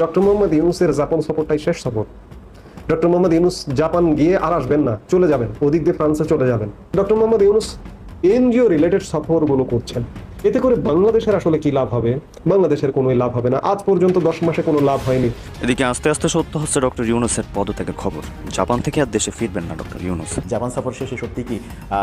Doctor Mohammad ইউনূসের Japan সফরটাই শেষ সফর। Doctor Muhammad Yunus Japan গিয়ে আর আসবেন না, চলে যাবেন, ওদিক দিয়ে ফ্রান্সে চলে যাবেন। Doctor Muhammad Yunus NGO related সফরগুলো করছেন। এতে করে বাংলাদেশের আসলে কি লাভ হবে? বাংলাদেশের কোনোই লাভ হবে না। আজ পর্যন্ত 10 মাসে কোনো লাভ হয়নি। এদিকে আস্তে আস্তে সত্য হচ্ছে ডক্টর ইউনূসের পদত্যাগের খবর। জাপান থেকে আর দেশে ফিরবেন না ডক্টর ইউনূস। জাপান সফর শেষে সত্যি কি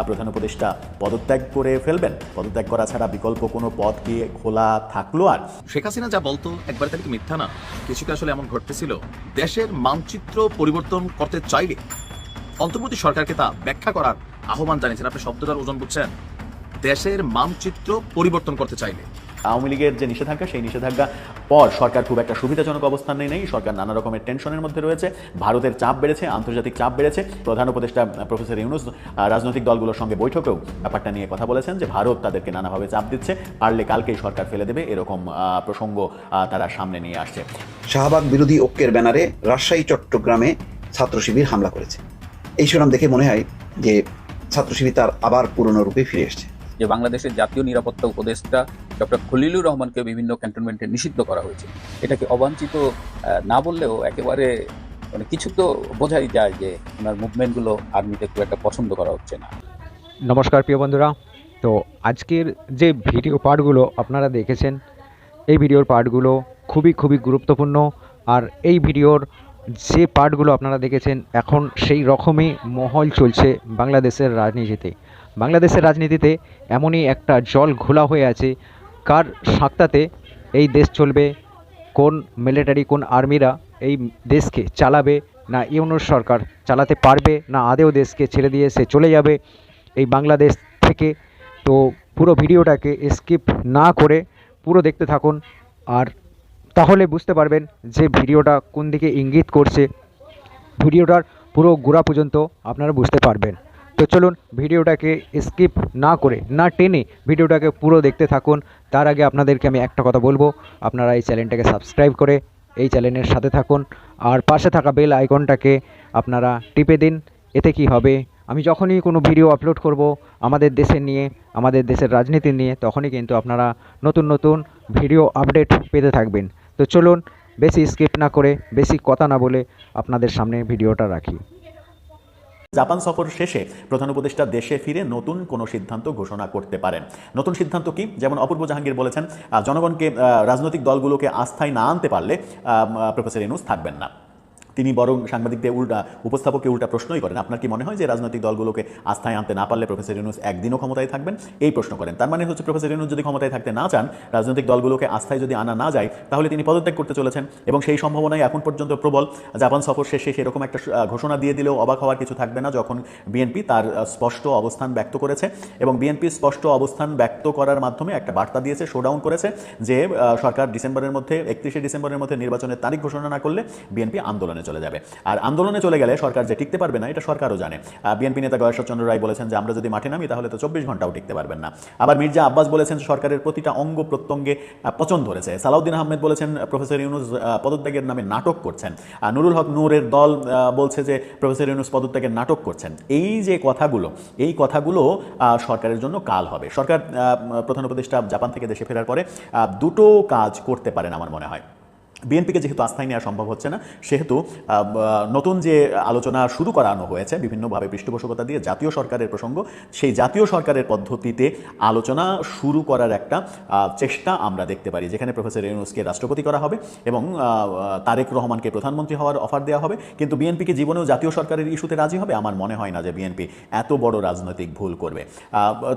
প্রধান উপদেষ্টা পদত্যাগ করে ফেলবেন? পদত্যাগ করা ছাড়া বিকল্প কোনো পথ কি খোলা থাকলো? আর শেখ হাসিনা যা বলতো একবার তার কি মিথ্যা না? কিছুটা আসলে এমন ঘটতেছিল। দেশের মানচিত্র পরিবর্তন করতে চাইলে অন্তর্বর্তী সরকারকে তা ব্যাখ্যা করার আহ্বান জানিয়েছেন। আপনি শব্দটার ওজন বুঝছেন? দেশের মানচিত্র পরিবর্তন করতে চাইলে আওয়ামী লীগের যে নিষেধাজ্ঞা, সেই নিষেধাজ্ঞা পর সরকার খুব একটা সুবিধাজনক অবস্থানে নেই। সরকার নানা রকমের টেনশনের মধ্যে রয়েছে। ভারতের চাপ বেড়েছে, আন্তর্জাতিক চাপ বেড়েছে। প্রধান উপদেষ্টা প্রফেসর ইউনূস রাজনৈতিক দলগুলোর সঙ্গে বৈঠকেও ব্যাপারটা নিয়ে কথা বলেছেন যে ভারত তাদেরকে নানাভাবে চাপ দিচ্ছে, পারলে কালকেই সরকার ফেলে দেবে, এরকম প্রসঙ্গ তারা সামনে নিয়ে আসছে। শাহবাগ বিরোধী ঐক্যের ব্যানারে রাজশাহী চট্টগ্রামে ছাত্র শিবির হামলা করেছে। এই শিরোনাম দেখে মনে হয় যে ছাত্র শিবির তার আবার পুরনো রূপে ফিরে এসছে। যে বাংলাদেশের জাতীয় নিরাপত্তা উপদেষ্টা ডক্টর খলিলুর রহমানকে বিভিন্ন ক্যান্টনমেন্টে নিষিদ্ধ করা হয়েছে। এটাকে অবাঞ্ছিত না বললেও একেবারে মানে কিছু তো বোঝাই যায় যে ওনার মুভমেন্টগুলো আর্মিতে খুব একটা পছন্দ করা হচ্ছে না। নমস্কার প্রিয় বন্ধুরা, তো আজকের যে ভিডিও পার্টগুলো আপনারা দেখেছেন, এই ভিডিওর পার্টগুলো খুবই গুরুত্বপূর্ণ। আর এই ভিডিওর যে পার্টগুলো আপনারা দেখেছেন, এখন সেই রকমই মহল চলছে বাংলাদেশের রাজনীতিতে। বাংলাদেশের রাজনীতিতে এমনই একটা জল ঘোলা হয়ে আছে, কার সাক্তাতে এই দেশ চলবে, কোন মিলিটারি, কোন আর্মিরা এই দেশকে চালাবে, না ইউনূস সরকার চালাতে পারবে, না আদেও দেশকে ছেড়ে দিয়ে সে চলে যাবে এই বাংলাদেশ থেকে। তো পুরো ভিডিওটাকে স্কিপ না করে পুরো দেখতে থাকুন, আর তাহলে বুঝতে পারবেন যে ভিডিওটা কোন দিকে ইঙ্গিত করছে। ভিডিওটার পুরো গোড়া পর্যন্ত আপনারা বুঝতে পারবেন। তো চলুন ভিডিওটাকে স্কিপ না করে, না টেনে ভিডিওটাকে পুরো দেখতে থাকুন। তার আগে আপনাদেরকে আমি একটা কথা বলবো, আপনারা এই চ্যানেলটাকে সাবস্ক্রাইব করে এই চ্যানেলের সাথে থাকুন, আর পাশে থাকা বেল আইকনটাকে আপনারা টিপে দিন। এতে কি হবে, আমি যখনই কোনো ভিডিও আপলোড করব আমাদের দেশের নিয়ে, আমাদের দেশের রাজনীতি নিয়ে, তখনই কিন্তু আপনারা নতুন ভিডিও আপডেট পেতে থাকবেন। তো চলুন বেশি স্কিপ না করে, বেশি কথা না বলে আপনাদের সামনে ভিডিওটা রাখি। জাপান সফর শেষে প্রধান উপদেষ্টা দেশে ফিরে নতুন কোনো সিদ্ধান্ত ঘোষণা করতে পারেন। নতুন সিদ্ধান্ত কি? যেমন অপূর্ব জাহাঙ্গীর বলেছেন, জনগণকে রাজনৈতিক দলগুলোকে আস্থায় না আনতে পারলে প্রফেসর ইউনূস থাকবেন না। তিনি বরং সাংবাদিকদের উপস্থাপককে উল্টা প্রশ্নই করেন, আপনার কি মনে হয় যে রাজনৈতিক দলগুলোকে আস্থায় আনতে না পারলে প্রফেসর ইউনূস একদিনও ক্ষমতায় থাকবেন? এই প্রশ্ন করেন। তার মানে হচ্ছে প্রফেসর ইউনূস যদি ক্ষমতায় থাকতে না চান, রাজনৈতিক দলগুলোকে আস্থায় যদি আনা না যায়, তাহলে তিনি পদত্যাগ করতে চলেছেন, এবং সেই সম্ভাবনাই এখন পর্যন্ত প্রবল। জাপান সফর শেষে সেরকম একটা ঘোষণা দিয়ে দিলেও অবাক হওয়ার কিছু থাকবে না, যখন বিএনপি তার স্পষ্ট অবস্থান ব্যক্ত করেছে, এবং বিএনপি স্পষ্ট অবস্থান ব্যক্ত করার মাধ্যমে একটা বার্তা দিয়েছে, শোডাউন করেছে যে সরকার ডিসেম্বরের মধ্যে, 31শে ডিসেম্বরের মধ্যে নির্বাচনের তারিখ ঘোষণা না করলে বিএনপি আন্দোলনে চলে যাবে। আর আন্দোলনে চলে গেলে সরকার যে টিকতে পারবে না, এটা সরকারও জানে। বিএনপি নেতা গয়েশ্বরচন্দ্র রায় বলেছেন যে আমরা যদি মাঠে নামি তাহলে তো 24 ঘন্টাও টিকতে পারবেন না। আবার মির্জা আব্বাস বলেছেন সরকারের প্রতিটা অঙ্গ প্রত্যঙ্গে পচন ধরেছে। সালাউদ্দিন আহমেদ বলেছেন প্রফেসর ইউনূস পদত্যাগের নামে নাটক করছেন। নুরুল হক নূরের দল বলছে যে প্রফেসর ইউনূস পদত্যাগের নাটক করছেন। এই যে কথাগুলো, এই কথাগুলো সরকারের জন্য কাল হবে। সরকার প্রধান উপদেষ্টা জাপান থেকে দেশে ফেরার পরে দুটো কাজ করতে পারেন আমার মনে হয়। বিএনপিকে যেহেতু আস্থায় নেওয়া সম্ভব হচ্ছে না, সেহেতু নতুন যে আলোচনা শুরু করানো হয়েছে বিভিন্নভাবে পৃষ্ঠপোষকতা দিয়ে জাতীয় সরকারের প্রসঙ্গ, সেই জাতীয় সরকারের পদ্ধতিতে আলোচনা শুরু করার একটা চেষ্টা আমরা দেখতে পারি, যেখানে প্রফেসর ইউনূসকে রাষ্ট্রপতি করা হবে এবং তারেক রহমানকে প্রধানমন্ত্রী হওয়ার অফার দেওয়া হবে। কিন্তু বিএনপিকে জীবনেও জাতীয় সরকারের ইস্যুতে রাজি হবে? আমার মনে হয় না যে বিএনপি এত বড় রাজনৈতিক ভুল করবে।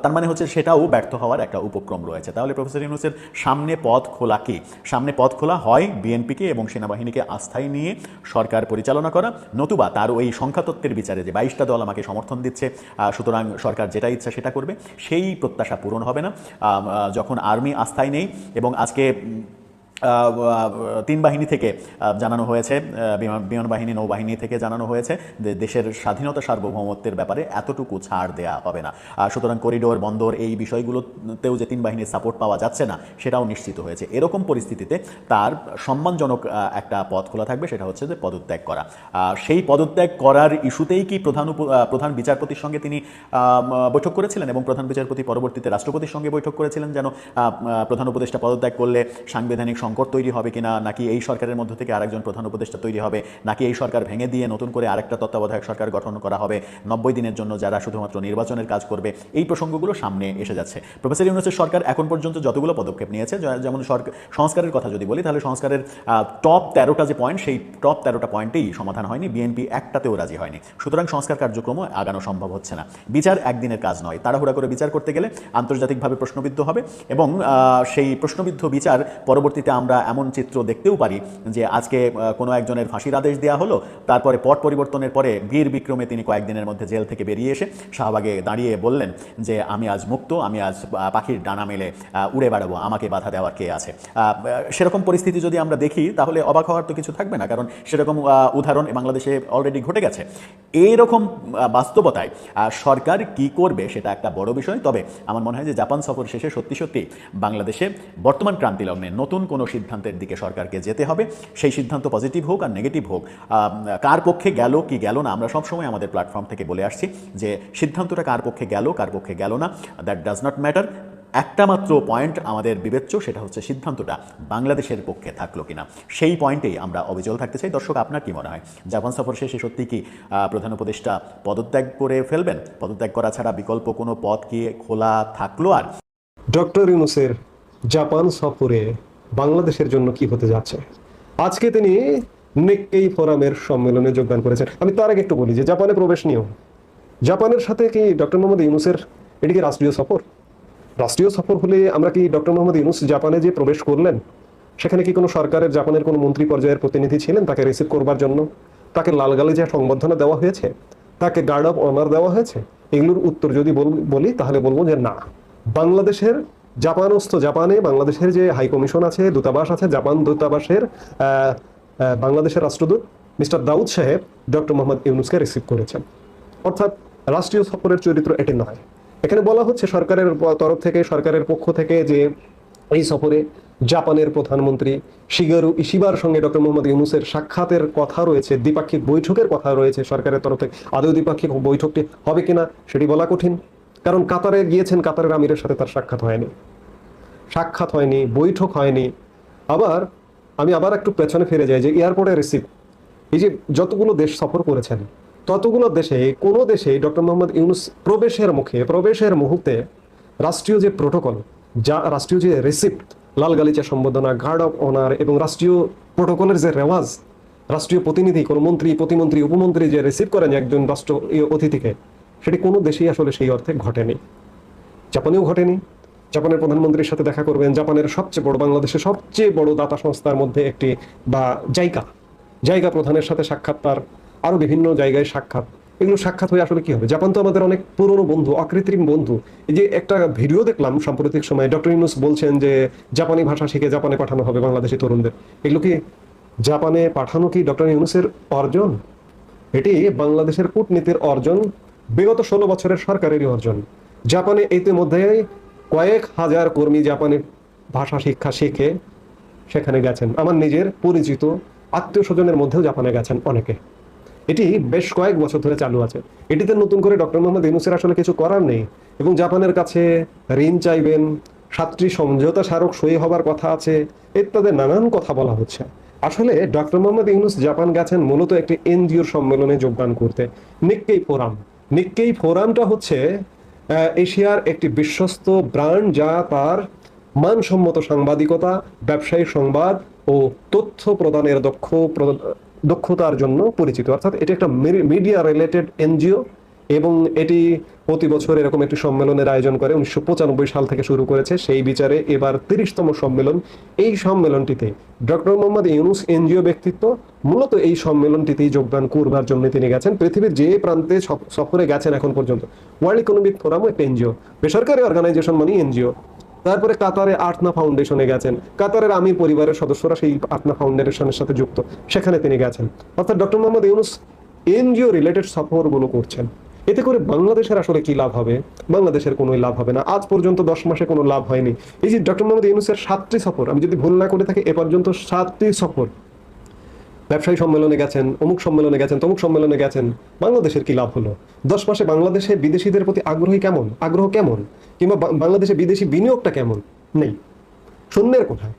তার মানে হচ্ছে সেটাও ব্যর্থ হওয়ার একটা উপক্রম রয়েছে। তাহলে প্রফেসর ইউনূসের সামনে পথ খোলা কি? সামনে পথ খোলা হয় বিএনপিকে এবং সেনাবাহিনীকে আস্থায় নিয়ে সরকার পরিচালনা করা, নতুবা তার ওই সংখ্যাতত্ত্বের বিচারে যে 22টা দল আমাকে সমর্থন দিচ্ছে, সুতরাং সরকার যেটা ইচ্ছা সেটা করবে, সেই প্রত্যাশা পূরণ হবে না। যখন আর্মি আস্থায় নেই, এবং আজকে তিন বাহিনী থেকে জানানো হয়েছে, বিমান বাহিনী, নৌবাহিনী থেকে জানানো হয়েছে যে দেশের স্বাধীনতা সার্বভৌমত্বের ব্যাপারে এতটুকু ছাড় দেয়া হবে না। সুতরাং করিডোর, বন্দর, এই বিষয়গুলোতেও যে তিন বাহিনীর সাপোর্ট পাওয়া যাচ্ছে না, সেটাও নিশ্চিত হয়েছে। এরকম পরিস্থিতিতে তার সম্মানজনক একটা পথ খোলা থাকবে, সেটা হচ্ছে যে পদত্যাগ করা। সেই পদত্যাগ করার ইস্যুতেই কি প্রধান বিচারপতির সঙ্গে তিনি বৈঠক করেছিলেন, এবং প্রধান বিচারপতি পরবর্তীতে রাষ্ট্রপতির সঙ্গে বৈঠক করেছিলেন, যেন প্রধান উপদেষ্টা পদত্যাগ করলে সাংবিধানিক সংকট তৈরি হবে কিনা, নাকি এই সরকারের মধ্য থেকে আরেকজন প্রধান উপদেষ্টা তৈরি হবে, নাকি এই সরকার ভেঙে দিয়ে নতুন করে আরেকটা তত্ত্বাবধায়ক সরকার গঠন করা হবে 90 দিনের জন্য, যারা শুধুমাত্র নির্বাচনের কাজ করবে, এই প্রসঙ্গগুলো সামনে এসে যাচ্ছে। প্রফেসর ইউনূসের সরকার এখন পর্যন্ত যতগুলো পদক্ষেপ নিয়েছে, যেমন সংস্কারের কথা যদি বলি, তাহলে সংস্কারের টপ 13টা যে পয়েন্ট, সেই টপ 13টা পয়েন্টেই সমাধান হয়নি, বিএনপি একটাতেও রাজি হয়নি। সুতরাং সংস্কার কার্যক্রমও আগানো সম্ভব হচ্ছে না। বিচার একদিনের কাজ নয়, তাড়াহুড়া করে বিচার করতে গেলে আন্তর্জাতিকভাবে প্রশ্নবিদ্ধ হবে এবং সেই প্রশ্নবিদ্ধ বিচার পরবর্তীতে আমরা এমন চিত্র দেখতেও পারি যে আজকে কোনো একজনের ফাঁসির আদেশ দেওয়া হলো, তারপরে পট পরিবর্তনের পরে বীর বিক্রমে তিনি কয়েকদিনের মধ্যে জেল থেকে বেরিয়ে এসে শাহবাগে দাঁড়িয়ে বললেন যে আমি আজ মুক্ত, আমি আজ পাখির ডানা মেলে উড়ে বেড়াবো, আমাকে বাধা দেওয়ার কে আছে। সেরকম পরিস্থিতি যদি আমরা দেখি তাহলে অবাক হওয়ার তো কিছু থাকবে না, কারণ সেরকম উদাহরণ বাংলাদেশে অলরেডি ঘটে গেছে। এইরকম বাস্তবতায় সরকার কি করবে সেটা একটা বড় বিষয়। তবে আমার মনে হয় যে জাপান সফর শেষে সত্যি সত্যি বাংলাদেশে বর্তমান ক্রান্তি লগ্নে নতুন কোনো সিদ্ধান্তের দিকে সরকারকে যেতে হবে। সেই সিদ্ধান্ত পজিটিভ হোক আর নেগেটিভ হোক, কার পক্ষে গেল কি গেল না, আমরা সবসময় আমাদের প্ল্যাটফর্ম থেকে বলে আসছি যে সিদ্ধান্তটা কার পক্ষে গেল কার পক্ষে গেল না, দ্যাট ডাজ নট ম্যাটার। একটা মাত্র পয়েন্ট আমাদের বিবেচ্য, সেটা হচ্ছে সিদ্ধান্তটা বাংলাদেশের পক্ষে থাকলো কিনা, সেই পয়েন্টেই আমরা অবিচল থাকতে চাই। দর্শক, আপনার কি মনে হয়, জাপান সফর শেষে সত্যি কি প্রধান উপদেষ্টা পদত্যাগ করে ফেলবেন? পদত্যাগ করা ছাড়া বিকল্প কোনো পথ কি খোলা থাকলো? আর ডক্টর ইউনূসের জাপান সফরে বাংলাদেশের জন্য কি হতে যাচ্ছে? আজকে তিনি নিক্কেই ফোরামের সম্মেলনে যোগদান করেছেন। আমি তার আগে একটু বলি যে জাপানে প্রবেশ নিয়েও, জাপানের সাথে কি ডক্টর মোহাম্মদ ইউনূসের এটি কি রাষ্ট্রীয় সফর? রাষ্ট্রীয় সফর হলে আমরা কি ডক্টর মোহাম্মদ ইউনূস জাপানে যে প্রবেশ করলেন, সেখানে কি কোনো সরকারের জাপানের কোনো মন্ত্রী পর্যায়ের প্রতিনিধি ছিলেন তাকে রিসিভ করবার জন্য? তাকে লাল গালিচা সংবর্ধনা দেওয়া হয়েছে? তাকে গার্ড অফ অনার দেওয়া হয়েছে? এগুলোর উত্তর যদি বলি তাহলে বলবো যে না। বাংলাদেশের জাপানে বাংলাদেশের যে হাই কমিশন আছে, দূতাবাস আছে, জাপান দূতাবাসের বাংলাদেশের রাষ্ট্রদূত মিস্টার দাউদ সাহেব ডক্টর মোহাম্মদ ইউনূসকে রিসিভ করেছেন। অর্থাৎ রাষ্ট্রীয় সফরের চরিত্র এটি নয়। এখানে বলা হচ্ছে সরকারের তরফ থেকে, সরকারের পক্ষ থেকে, যে এই সফরে জাপানের প্রধানমন্ত্রী শিগেরু ইশিবার সঙ্গে ডক্টর মোহাম্মদ ইউনূসের সাক্ষাতের কথা রয়েছে, দ্বিপাক্ষিক বৈঠকের কথা রয়েছে সরকারের তরফ থেকে। আদৌ দ্বিপাক্ষিক বৈঠকটি হবে কিনা সেটি বলা কঠিন, কারণ কাতারে গিয়েছেন, কাতারের আমিরের সাথে তার সাক্ষাৎ হয়নি, বৈঠক হয়নি। আমি আবার একটু পেছনে ফিরে যাই যে এয়ারপোর্টে রিসিভ, এই যে যতগুলো দেশ সফর করেছেন ততগুলো দেশে কোনো দেশে ডক্টর মোহাম্মদ ইউনূস প্রবেশের মুহূর্তে রাষ্ট্রীয় যে প্রোটোকল, রাষ্ট্রীয় যে রিসিপ্ট, লাল গালিচা সম্বোধনা, গার্ড অফ অনার এবং রাষ্ট্রীয় প্রোটোকলের যে রেওয়াজ, রাষ্ট্রীয় প্রতিনিধি, কোনো মন্ত্রী, প্রতিমন্ত্রী, উপমন্ত্রী যে রিসিভ করেন একজন রাষ্ট্র অতিথিকে, সেটি কোনো দেশেই আসলে সেই অর্থে ঘটেনি। জাপানেও ঘটেনি। জাপানের প্রধানমন্ত্রীর সাথে দেখা করবেন, জাপানের সবচেয়ে বড়, বাংলাদেশের সবচেয়ে বড় দাতা সংস্থার মধ্যে একটি, বা জায়গা প্রধানের সাথে সাক্ষাৎ, তার আরো বিভিন্ন জায়গায় সাক্ষাৎ, এগুলো সাক্ষাৎ হয়ে আসলে কি হবে? জাপান তো আমাদের অনেক পুরনো বন্ধু, অকৃত্রিম বন্ধু। এই যে একটা ভিডিও দেখলাম সাম্প্রতিক সময়ে, ডক্টর ইউনূস বলছেন যে জাপানি ভাষা শিখে জাপানে পাঠানো হবে বাংলাদেশি তরুণদের। এগুলো কি জাপানে পাঠানো কি ডক্টর ইউনূসের অর্জন? এটি বাংলাদেশের কূটনীতির অর্জন, বিগত 16 বছরের সরকারেরই অর্জন। জাপানে ইতিমধ্যে কয়েক হাজার কর্মী জাপানি ভাষা শিক্ষা শিখে সেখানে গেছেন। আমার নিজের পরিচিত আত্মীয় স্বজনের মধ্যেও জাপানে গেছেন অনেকে। এটি বেশ কয়েক বছর ধরে চালু আছে। এটিতে নতুন করে ডক্টর মোহাম্মদ ইউনূসের আসলে কিছু করার নেই। এবং জাপানের কাছে ঋণ চাইবেন, 7টি সমঝোতা স্মারক সই হবার কথা আছে, ইত্যাদি নানান কথা বলা হচ্ছে। আসলে ডক্টর মোহাম্মদ ইউনূস জাপান গেছেন মূলত একটি এনজিওর সম্মেলনে যোগদান করতে, নিক্কেই ফোরামটা হচ্ছে এশিয়ার একটি বিশ্বস্ত ব্র্যান্ড, যা তার মানসম্মত সাংবাদিকতা, ব্যবসায়ী সংবাদ ও তথ্য প্রদানের দক্ষতার জন্য পরিচিত। অর্থাৎ এটি একটা মিডিয়া রিলেটেড এনজিও এবং এটি প্রতি বছর এরকম একটি সম্মেলনের আয়োজন করে। 1995 সাল থেকে শুরু করেছে, সেই বিচারে এবার 30তম সম্মেলন। এই সম্মেলনটিতে ডক্টর মোহাম্মদ ইউনূস এনজিও ব্যক্তিত্ব, মূলত এই সম্মেলনটিতেই যোগদান করবার জন্য তিনি গেছেন। পৃথিবীর যে প্রান্তে সফরে গেছেন এখন পর্যন্ত, ওয়ার্ল্ড ইকোনমিক ফোরামও একটা এনজিও, বেসরকারি অর্গানাইজেশন মানে এনজিও। তারপরে কাতারে আর্টনা ফাউন্ডেশনে গেছেন, কাতারের আমির পরিবারের সদস্যরা সেই আর্টনা ফাউন্ডেশনের সাথে যুক্ত, সেখানে তিনি গেছেন। অর্থাৎ doctor Muhammad Yunus NGO related সফরগুলো করছেন। এতে করে বাংলাদেশের আসলে কি লাভ হবে? বাংলাদেশের কোনো লাভ হবে না। আজ পর্যন্ত 10 মাসে কোনো লাভ হয়নি। এই যে ডক্টর মোহাম্মদ ইউনূসের 7টি সফর, আমি যদি ভুল না করে থাকি, এ পর্যন্ত 7টি সফর, ব্যবসায়ী সম্মেলনে গেছেন, অমুক সম্মেলনে গেছেন, তমুক সম্মেলনে গেছেন, বাংলাদেশের কি লাভ হলো? 10 মাসে বাংলাদেশে বিদেশিদের প্রতি আগ্রহ কেমন, কিংবা বাংলাদেশে বিদেশি বিনিয়োগটা কেমন? নেই, শূন্যের কোঠায়।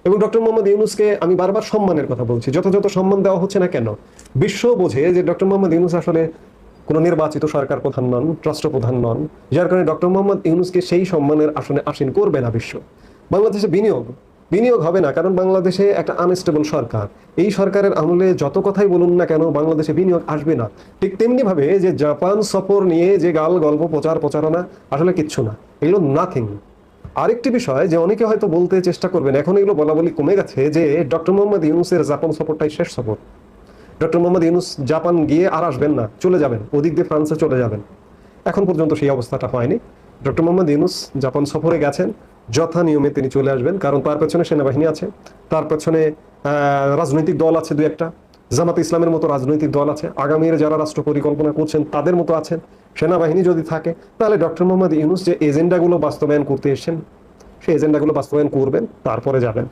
এবং ডক্টর মোহাম্মদ ইউনূসকে আমি বারবার সম্মানের কথা বলছি, যথাযথ সম্মান দেওয়া হচ্ছে না কেন? বিশ্ব বোঝে যে ডক্টর মোহাম্মদ ইউনূস আসলে কোনো নির্বাচিত সরকার প্রধান নন, রাষ্ট্রপ্রধান নন, যার কারণে ডক্টর মোহাম্মদ ইউনূসকে সেই সম্মানের আসনে আসীন করবে না বিশ্ব। বাংলাদেশে বিনিয়োগ হবে না, কারণ বাংলাদেশে একটা আনস্টেবল সরকার। এই সরকারের আমলে যত কথাই বলুন না কেন, বাংলাদেশে বিনিয়োগ আসবে না। ঠিক তেমনি ভাবে যে জাপান সফর নিয়ে যে গল্প প্রচারণা আসলে কিচ্ছু না, এগুলো নাথিং। আরেকটি বিষয় যে অনেকে হয়তো বলতে চেষ্টা করবেন, এখন এগুলো বলা কমে গেছে, যে ডক্টর মোহাম্মদ ইউনূসের জাপান সফরটাই শেষ সফর। ডক্টর মোহাম্মদ ইউনূস জাপান গিয়ে আর আসবেন না, চলে যাবেন, ওদিক দিয়ে ফ্রান্সে চলে যাবেন। এখন পর্যন্ত সেই অবস্থাটা হয়নি। ডক্টর মোহাম্মদ ইউনূস জাপান সফরে গেছেন, যথা নিয়মে তিনি চলে আসবেন, কারণ তার পেছনে সেনাবাহিনী আছে, তার পেছনে রাজনৈতিক দল আছে দু একটা, জামাত ইসলামের মতো রাজনৈতিক দল আছে, আগামীর যারা রাষ্ট্র পরিকল্পনা করছেন তাদের মতো আছেন। সেনাবাহিনী যদি থাকে, তাহলে ডক্টর মোহাম্মদ ইউনূস যে এজেন্ডাগুলো বাস্তবায়ন করতে এসেছেন, সেই এজেন্ডাগুলো বাস্তবায়ন করবেন, তারপরে যাবেন।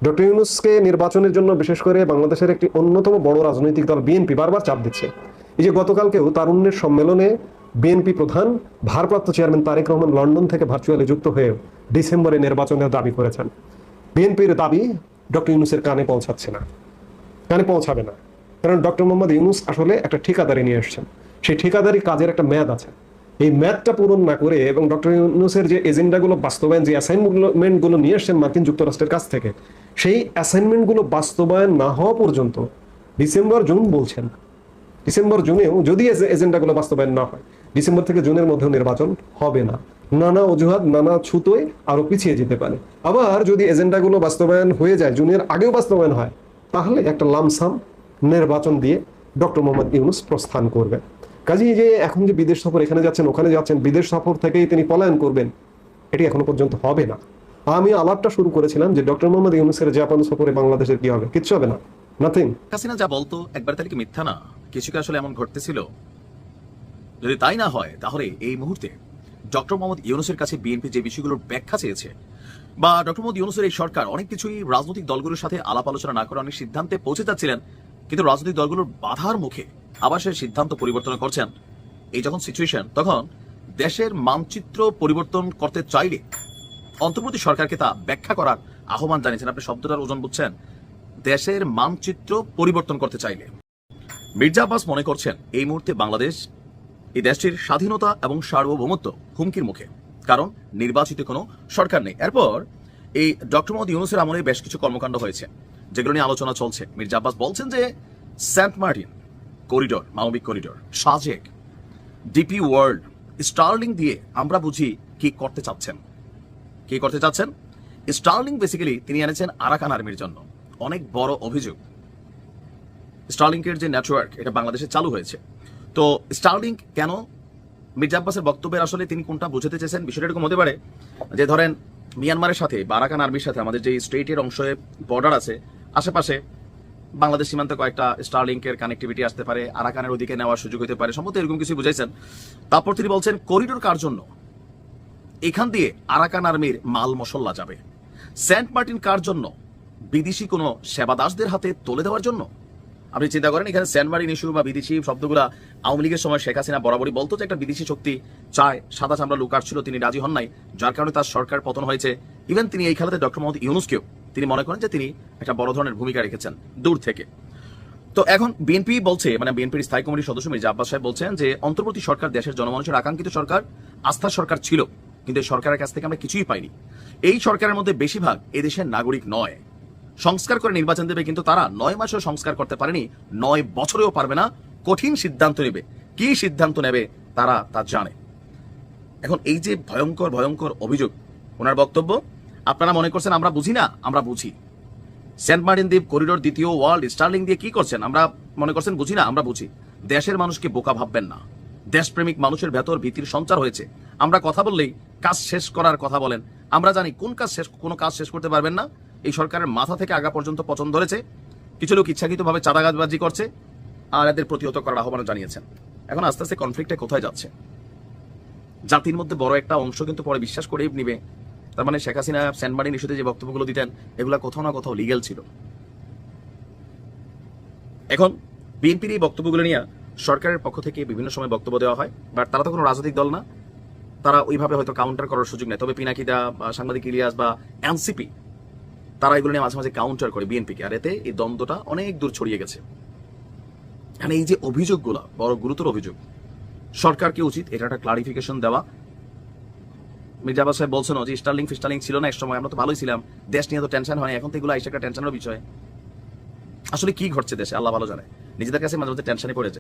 ডক্টর ইউনূসকে নির্বাচনের জন্য বিশেষ করে বাংলাদেশের একটি অন্যতম বড় রাজনৈতিক দল বিএনপি বারবার চাপ দিচ্ছে। এই যে গতকালকেও তারুণ্যের সম্মেলনে বিএনপি প্রধান ভারপ্রাপ্ত চেয়ারম্যান তারেক রহমান লন্ডন থেকে ভার্চুয়ালি যুক্ত হয়ে ডিসেম্বরে নির্বাচনের দাবি করেছেন। বিএনপির দাবি ডক্টর ইউনূসের কানে পৌঁছাচ্ছে না, কানে পৌঁছাবে না, কারণ ডক্টর মোহাম্মদ ইউনূস আসলে একটা ঠিকাদারি নিয়ে এসছেন। সেই ঠিকাদারি কাজের একটা মেয়াদ আছে, এই মেয়াদটা পূরণ না করে এবং ডক্টর ইউনূসের যে এজেন্ডাগুলো বাস্তবায়ন, যে অ্যাসাইনমেন্টগুলো নিয়ে এসছেন মার্কিন যুক্তরাষ্ট্রের কাছ থেকে, সেই অ্যাসাইনমেন্টগুলো বাস্তবায়ন না হওয়া পর্যন্ত ডিসেম্বর জুন বলছেন, ডিসেম্বর জুনেও যদি এজেন্ডাগুলো বাস্তবায়ন না হয়, ডিসেম্বর থেকে জুনের মধ্যেও নির্বাচন হবে না। নানা অজুহাত, নানা ছুতোয় আরো পিছিয়ে যেতে পারে। আবার যদি এজেন্ডাগুলো বাস্তবায়ন হয়ে যায়, জুনের আগেও বাস্তবায়ন হয়, তাহলে একটা লামসাম নির্বাচন দিয়ে ডক্টর মোহাম্মদ ইউনূস প্রস্থান করবেন। কাজেই যে এখন যে বিদেশ সফর, এখানে যাচ্ছেন ওখানে যাচ্ছেন, বিদেশ সফর থেকেই তিনি পলায়ন করবেন, এটি এখনো পর্যন্ত হবে না। আমি আলাপটা শুরু করেছিলাম যে ডক্টর মোহাম্মদ ইউনূসের জাপান সফরে বাংলাদেশের কি হবে, কিচ্ছু হবে না, নাথিং। হাসিনা যা বলতো একবার তাহলে কি মিথ্যা না? কিছু কি আসলে এমন ঘটতেছিল? যদি তাই না হয়, তাহলে এই মুহূর্তে ডক্টর মোহাম্মদ ইউনূসের কাছে বিএনপি যে বিষয়গুলোর ব্যাখ্যা চেয়েছে, বা ডক্টর মোহাম্মদ ইউনূসের এই সরকার অনেক কিছুই রাজনৈতিক দলগুলোর সাথে আলাপ আলোচনা না করে অনেক সিদ্ধান্তে পৌঁছে যাচ্ছিলেন, কিন্তু রাজনৈতিক দলগুলোর বাধার মুখে আবার সে সিদ্ধান্ত পরিবর্তন করছেন। এই যখন সিচুয়েশন, তখন দেশের মানচিত্র পরিবর্তন করতে চাইলে অন্তর্বর্তী সরকারকে তা ব্যাখ্যা করার আহ্বান জানিয়েছেন। আপনি শব্দটার ওজন বুঝছেন? দেশের মানচিত্র পরিবর্তন করতে চাইলে মির্জা আব্বাস মনে করছেন এই মুহূর্তে বাংলাদেশ, এই দেশটির স্বাধীনতা এবং সার্বভৌমত্ব হুমকির মুখে, কারণ নির্বাচিত কোনো সরকার নেই। এরপর এই ডক্টর মোহাম্মদ ইউনূসের আমলে বেশ কিছু কর্মকাণ্ড হয়েছে, যেগুলো নিয়ে আলোচনা চলছে। মির্জা আব্বাস বলছেন যে সেন্ট মার্টিন করিডোর, মানবিক corridor, Sajek, DP World, Starlink দিয়ে আমরা বুঝি কি করতে চাচ্ছেন। স্টার্লিং বেসিক্যালি তিনি এনেছেন আরাকান আর্মির জন্য। অনেক বড় অভিযোগ, স্টার্লিংকের যে নেটওয়ার্ক, এটা বাংলাদেশে চালু হয়েছে। তো স্টার্লিং কেন? মির্জা আব্বাসের বক্তব্যের আসলে তিনি কোনটা বোঝাতে চেয়েছেন, বিষয়টা এরকম হতে পারে যে ধরেন মিয়ানমারের সাথে বা আরাকান আর্মির সাথে আমাদের যে স্টেটের অংশে বর্ডার আছে, আশেপাশে বাংলাদেশ সীমান্তে কয়েকটা স্টারলিংকের কানেক্টিভিটি আসতে পারে, আরাকানের ওদিকে নেওয়ার সুযোগ হতে পারে, সম্ভবত এরকম কিছু বুঝাইছেন। তারপর তিনি বলছেন করিডোর কার জন্য? এখান দিয়ে আরাকান আর্মির মাল মশল্লা যাবে। সেন্ট মার্টিন কার জন্য? বিদেশি কোনো সেবাদাসদের হাতে তুলে দেওয়ার জন্য। আপনি চিন্তা করেন, এখানে সেন্ট মার্টিন ইস্যু বা বিদেশি শব্দগুলা আওয়ামী লীগের সময় শেখ হাসিনা বরাবরই বলতো যে একটা বিদেশি শক্তি চায়, সাদা চামড়া লুকার ছিল, তিনি রাজি হন নাই, যার কারণে তার সরকার পতন হয়েছে। ইভেন তিনি এই খেলাতে ডক্টর মোহাম্মদ ইউনূসকেও তিনি মনে করেন যে তিনি একটা বড় ধরনের ভূমিকা রেখেছেন দূর থেকে। তো এখন বিএনপি বলছে, মানে বিএনপির স্থায়ী কমিটির সদস্য মির্জা আব্বাস সাহেব বলছেন যে অন্তর্বর্তী সরকার দেশের জনমানুষের আকাঙ্ক্ষিত সরকার, আস্থার সরকার ছিল, কিন্তু এই সরকারের কাছ থেকে আমরা কিছুই পাইনি। এই সরকারের মধ্যে বেশিরভাগ এদেশের নাগরিক নয়। সংস্কার করে নির্বাচন দেবে, কিন্তু তারা 9 মাসেও সংস্কার করতে পারেনি, 9 বছরেও পারবে না। কঠিন সিদ্ধান্ত নেবে, কি সিদ্ধান্ত নেবে তারা তা জানে। এখন এই যে ভয়ঙ্কর ভয়ঙ্কর অভিযোগ, ওনার বক্তব্য, আপনারা মনে করছেন আমরা বুঝি না? আমরা বুঝি। সেন্ট মার্টিন দ্বীপ করিডোর, দ্বিতীয় ওয়ার্ল্ড, স্টার্লিং দিয়ে কি করছেন? আমরা মনে করছেন বুঝি না? আমরা বুঝি। দেশের মানুষকে বোকা ভাববেন না। দেশপ্রেমিক মানুষের ভেতর ভীতির সঞ্চার হয়েছে। আমরা কথা বললেই কাজ শেষ করার কথা বলেন। আমরা জানি কোনো কাজ শেষ করতে পারবেন না। এই সরকারের মাথা থেকে আগা পর্যন্ত পচন ধরেছে। কিছু লোক ইচ্ছাকৃতভাবে চাঁদাবাজি করছে, আর এদের প্রতিহত করার আহ্বান জানিয়েছেন। এখন আস্তে আস্তে কনফ্লিক্টটা কোথায় যাচ্ছে? জাতির মধ্যে বড় একটা অংশ কিন্তু পরে বিশ্বাস করেই নিবে, তার মানে শেখ হাসিনা সেন্ট মার্টিন ইস্যুতে যে বক্তব্যগুলো দিতেন, এগুলা কোথাও না কোথাও লিগ্যাল ছিল। এখন বিএনপির এই বক্তব্যগুলো নিয়ে সরকারের পক্ষ থেকে বিভিন্ন সময় বক্তব্য দেওয়া হয়, বাট তারা তো কোনো রাজনৈতিক দল না, তারা ওইভাবে হয়তো কাউন্টার করার সুযোগ নেই। তবে পিনাকিদা, সাংবাদিক ইলিয়াস বা এনসিপি, তারা এগুলো নিয়ে মাঝে মাঝে কাউন্টার করে বিএনপিকে, আর এতে এই দ্বন্দ্বটা অনেক দূর ছড়িয়ে গেছে। মানে এই যে অভিযোগগুলো বড় গুরুতর অভিযোগ, সরকারকে উচিত এটা একটা ক্লারিফিকেশন দেওয়া। মির্জা আব্বাস সাহেব বলছেন যে স্টার্লিং ফিস্টার্লিং ছিল না এক সময়, আমরা তো ভালোই ছিলাম, দেশ নিয়ে তো টেনশন হয়, এখন তো এগুলো আইসা একটা টেনশনের বিষয়। আসলে কি ঘটছে দেশে আল্লাহ ভালো জানে, নিজেদের কাছে মাঝে মাঝে টেনশনে পড়ে যায়।